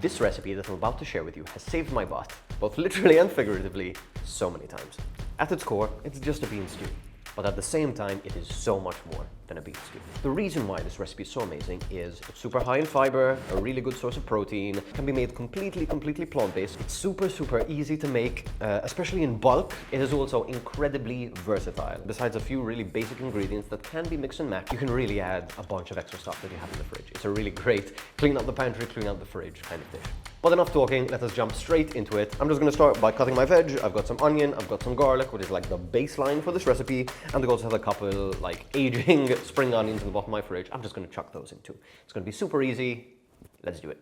This recipe that I'm about to share with you has saved my butt, both literally and figuratively, so many times. At its core, it's just a bean stew. But at the same time, it is so much more than a bean stew. The reason why this recipe is so amazing is it's super high in fiber, a really good source of protein, can be made completely plant-based. It's super easy to make, especially in bulk. It is also incredibly versatile. Besides a few really basic ingredients that can be mixed and matched, you can really add a bunch of extra stuff that you have in the fridge. It's a really great clean out the pantry, clean out the fridge kind of dish. But enough talking, let us jump straight into it. I'm just gonna start by cutting my veg. I've got some onion, I've got some garlic, which is like the baseline for this recipe, and I also have a couple like aging spring onions in the bottom of my fridge. I'm just gonna chuck those in too. It's gonna be super easy. Let's do it.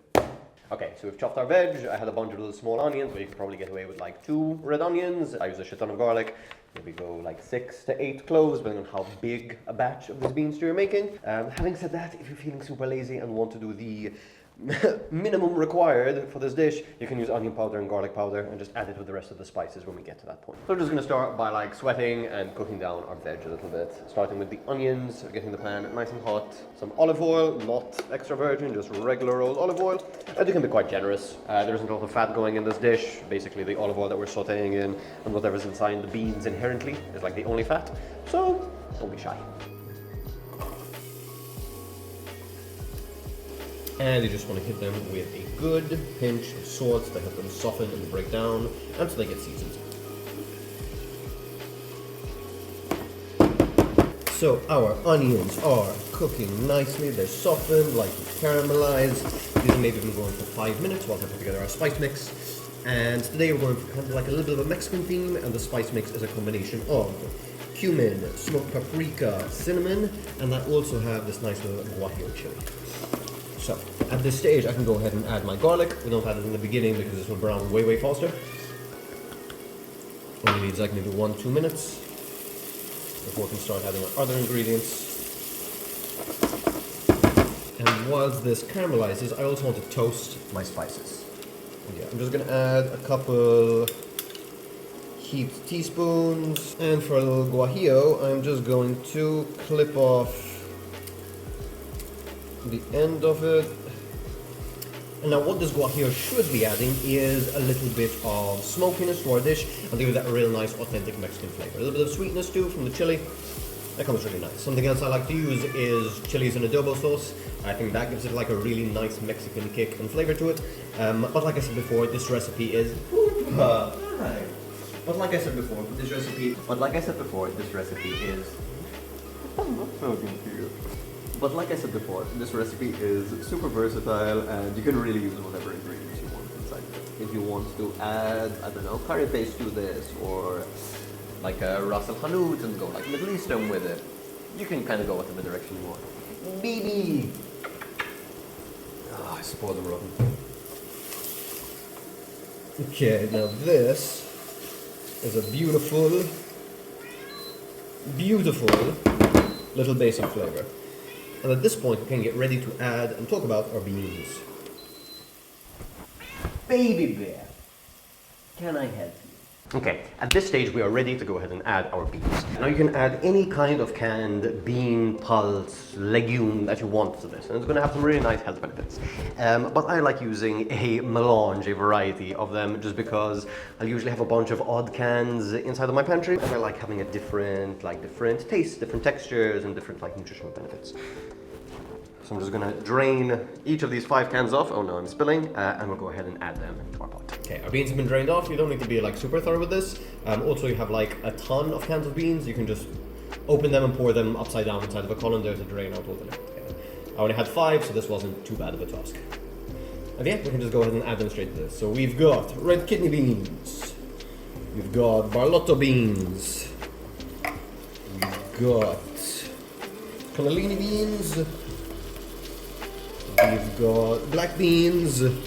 Okay, so we've chopped our veg. I had a bunch of little small onions, but you could probably get away with like 2 red onions. I use a shit ton of garlic. Maybe go like 6 to 8 cloves, depending on how big a batch of this bean stew you're making. Having said that, if you're feeling super lazy and want to do the minimum required for this dish, you can use onion powder and garlic powder and just add it with the rest of the spices when we get to that point. So we're just going to start by like sweating and cooking down our veg a little bit. Starting with the onions, getting the pan nice and hot. Some olive oil, not extra virgin, just regular old olive oil. And you can be quite generous. There isn't a lot of fat going in this dish. Basically the olive oil that we're sauteing in and whatever's inside the beans inherently is like the only fat. So don't be shy. And you just want to hit them with a good pinch of salt to help them soften and break down until they get seasoned. So our onions are cooking nicely, they're softened, lightly caramelized. These are maybe even going for 5 minutes while I put together our spice mix. And today we're going for kind of like a little bit of a Mexican theme, and the spice mix is a combination of cumin, smoked paprika, cinnamon, and I also have this nice little guajillo chili. So, at this stage, I can go ahead and add my garlic. We don't add it in the beginning because this will brown way faster. Only needs like maybe 1-2 minutes before we can start adding our other ingredients. And whilst this caramelizes, I also want to toast my spices. And yeah, I'm just gonna add a couple heaped teaspoons. And for a little guajillo, I'm just going to clip off the end of it. And now what this guajillo should be adding is a little bit of smokiness to our dish and give it that real nice authentic Mexican flavor. A little bit of sweetness too from the chili. That comes really nice. Something else I like to use is chilies and adobo sauce. I think that gives it like a really nice Mexican kick and flavor to it. But like I said before, this recipe is But like I said before, this recipe is so confused. But like I said before, this recipe is super versatile and you can really use whatever ingredients you want inside of it. If you want to add, I don't know, curry paste to this or like a ras el hanout and go like Middle Eastern with it, you can kind of go whatever direction you want. Baby! I spoiled the rotten. Okay, now this is a beautiful little basic flavor. And at this point, we can get ready to add and talk about our beans. Baby bear, can I help you? Okay, at this stage we are ready to go ahead and add our beans. Now you can add any kind of canned bean, pulse, legume that you want to this, and it's going to have some really nice health benefits. But I like using a melange, a variety of them, just because I usually have a bunch of odd cans inside of my pantry, and I like having a different tastes, different textures, and different nutritional benefits. So I'm just gonna drain each of these 5 cans off. Oh no, I'm spilling. And we'll go ahead and add them to our pot. Okay, our beans have been drained off. You don't need to be super thorough with this. Also, you have a ton of cans of beans. You can just open them and pour them upside down inside of a colander to drain out all the liquid together. I only had 5, so this wasn't too bad of a task. Okay, we can just go ahead and add them straight to this. So we've got red kidney beans. We've got Barlotto beans. We've got Cannellini beans. We've got black beans, and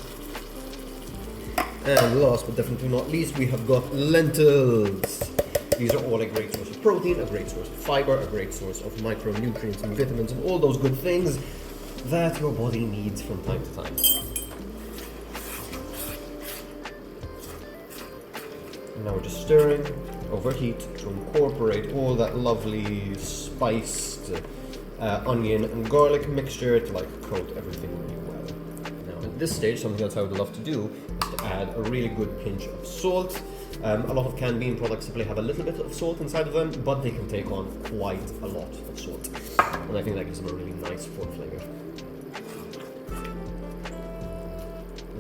last but definitely not least, we have got lentils. These are all a great source of protein, a great source of fiber, a great source of micronutrients and vitamins and all those good things that your body needs from time to time. And now we're just stirring over heat to incorporate all that lovely spiced onion and garlic mixture to coat everything really well. Now at this stage, something else I would love to do is to add a really good pinch of salt. A lot of canned bean products simply have a little bit of salt inside of them, but they can take on quite a lot of salt. And I think that gives them a really nice full flavor.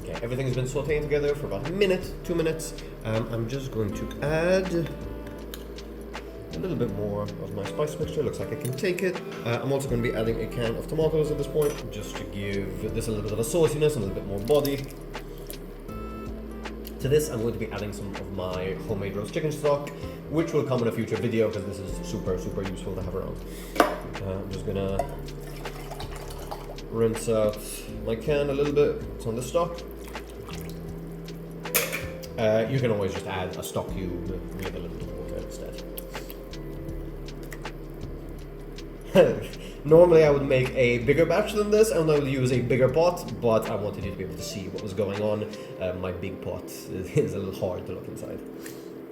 Okay, everything's been sauteing together for about a minute, 2 minutes. I'm just going to add a little bit more of my spice mixture. Looks like I can take it. I'm also going to be adding a can of tomatoes at this point, just to give this a little bit of a sauciness, a little bit more body. To this, I'm going to be adding some of my homemade roast chicken stock, which will come in a future video because this is super, super useful to have around. I'm just gonna rinse out my can a little bit. It's on the stock. You can always just add a stock cube with a little bit of water instead. Normally I would make a bigger batch than this and I would use a bigger pot, but I wanted you to be able to see what was going on. My big pot is a little hard to look inside.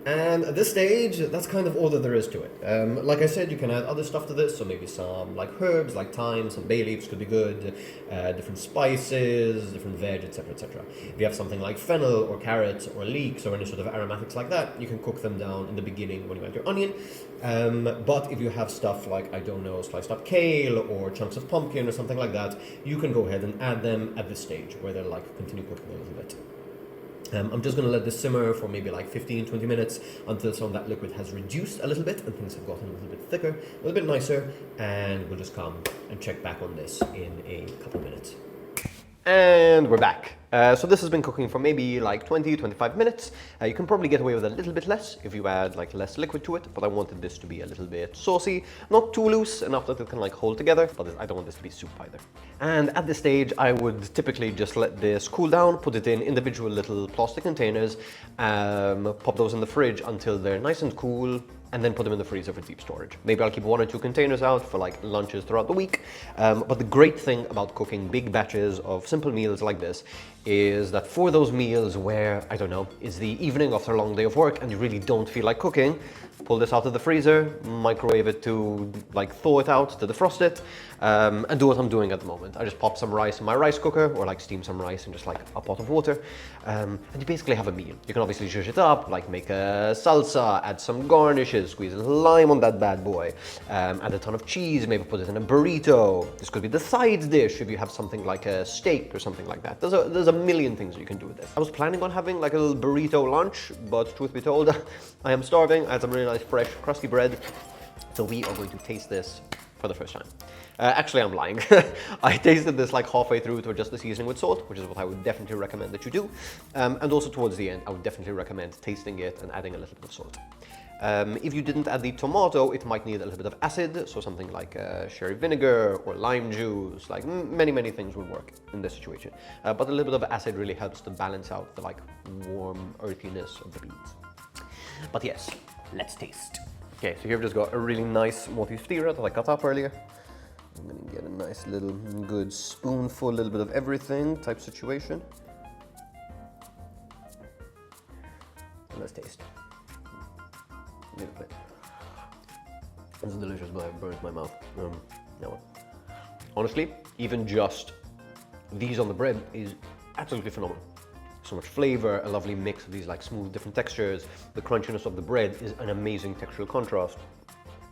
And at this stage, that's kind of all that there is to it. Like I said, you can add other stuff to this, so maybe some like herbs, like thyme, some bay leaves could be good, different spices, different veg, etc, etc. If you have something like fennel or carrots or leeks or any sort of aromatics like that, you can cook them down in the beginning when you add your onion. But if you have stuff like, I don't know, sliced up kale or chunks of pumpkin or something like that, you can go ahead and add them at this stage where they're like continue cooking a little bit. I'm just going to let this simmer for maybe like 15-20 minutes until some of that liquid has reduced a little bit and things have gotten a little bit thicker, a little bit nicer, and we'll just come and check back on this in a couple of minutes. And we're back. So this has been cooking for maybe like 20-25 minutes. You can probably get away with a little bit less if you add like less liquid to it, but I wanted this to be a little bit saucy, not too loose enough that it can like hold together, but I don't want this to be soup either. And at this stage, I would typically just let this cool down, put it in individual little plastic containers, pop those in the fridge until they're nice and cool, and then put them in the freezer for deep storage. Maybe I'll keep 1 or 2 containers out for like lunches throughout the week. But the great thing about cooking big batches of simple meals like this is that for those meals where, I don't know, it's the evening after a long day of work and you really don't feel like cooking, pull this out of the freezer, microwave it to like thaw it out, to defrost it, and do what I'm doing at the moment. I just pop some rice in my rice cooker or like steam some rice in just like a pot of water, and you basically have a meal. You can obviously zhuzh it up, like make a salsa, add some garnishes, squeeze a lime on that bad boy, add a ton of cheese, maybe put it in a burrito. This could be the side dish if you have something like a steak or something like that. There's a million things you can do with this. I was planning on having like a little burrito lunch, but truth be told, I am starving. I had some really nice fresh crusty bread, so we are going to taste this for the first time. Actually, I'm lying. I tasted this like halfway through to adjust the seasoning with salt, which is what I would definitely recommend that you do. And also towards the end, I would definitely recommend tasting it and adding a little bit of salt. If you didn't add the tomato, it might need a little bit of acid, so something like sherry vinegar or lime juice, like many things would work in this situation. But a little bit of acid really helps to balance out the like warm earthiness of the beans. But yes, let's taste. Okay, so here I've just got a really nice multi-ftira that I cut up earlier. I'm gonna get a nice little good spoonful, a little bit of everything type situation. And let's taste. This is delicious, but it burns my mouth. No. Honestly, even just these on the bread is absolutely phenomenal. So much flavor, a lovely mix of these like smooth different textures. The crunchiness of the bread is an amazing textural contrast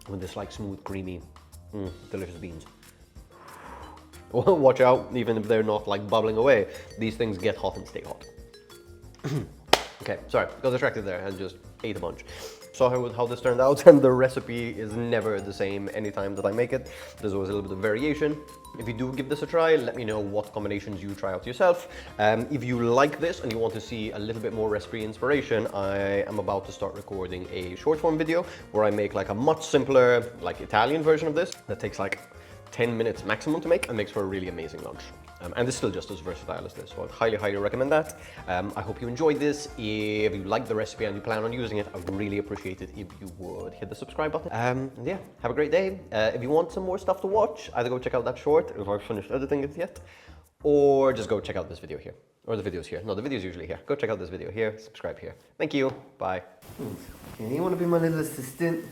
with this like smooth, creamy, delicious beans. Watch out, even if they're not like bubbling away, these things get hot and stay hot. Okay, sorry, got distracted there and just ate a bunch. Saw how this turned out, and the recipe is never the same anytime that I make it. There's always a little bit of variation. If you do give this a try, let me know what combinations you try out yourself. If you like this and you want to see a little bit more recipe inspiration, I am about to start recording a short form video where I make like a much simpler, like Italian version of this that takes like 10 minutes maximum to make and makes for a really amazing lunch. And it's still just as versatile as this, so I'd highly recommend that. I hope you enjoyed this. If you like the recipe and you plan on using it, I would really appreciate it if you would hit the subscribe button. And yeah, have a great day. If you want some more stuff to watch, either go check out that short if I've finished editing it yet, or just go check out this video here. Or the video's here. No, the video's usually here. Go check out this video here, subscribe here. Thank you, bye. You want to be my little assistant?